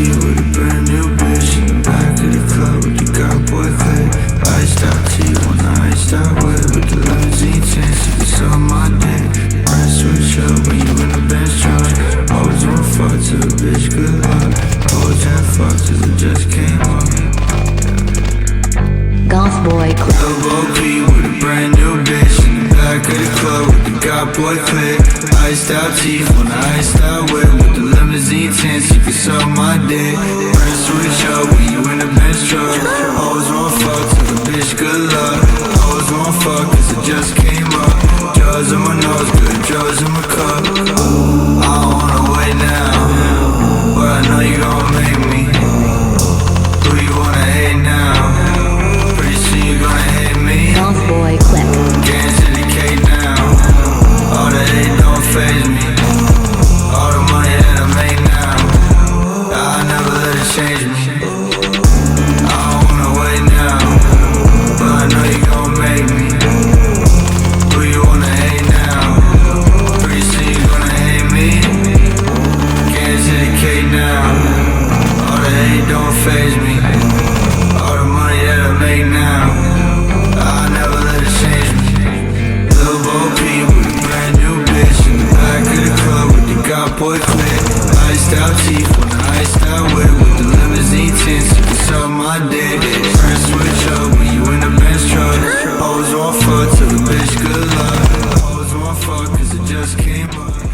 with a brand new bitch in the back of the club with the God boy clip. Iced out tea on the iced out whip with the limousine tints. You can suck my dick. Friends switch up when you in the Benz truck. Always wanna fuck to a bitch, good luck. Always had fuck till it just came up. Goth Boy Clip. Lil Peep with a brand new bitch in the back of the club with the God boy clip. Iced out teeth on the iced out whip with the limousine tints. You can suck my dick. Friends switch up when you in the Benz truck. Always wanna fuck till the bitch, good luck. Always wanna fuck cause it just came up. Drugs in my nose, good drugs in my cup. I don't wanna wait now, but I know you gon' make me. Who you wanna hate now? Pretty soon you gonna hate me. Goth Boy Clip. Getting to the cake now. All the hate don't faze me. All the money that I make now, I'll never let it change me. I don't wanna wait now, but I know you gon' make me. Who you wanna hate now? Pretty soon you gonna hate me. Getting to the cake now. All the hate don't faze me. All the money that I make now, I'll never let it change me. Lil Peep with a brand new bitch in the back of the club with the God boy clip. Iced out teeth on the iced out whip with the limousine tints. You can suck my dick. Friends switch up when you in the Benz truck. Always wanna fuck till the bitch, good luck. Always wanna fuck cause it just came up.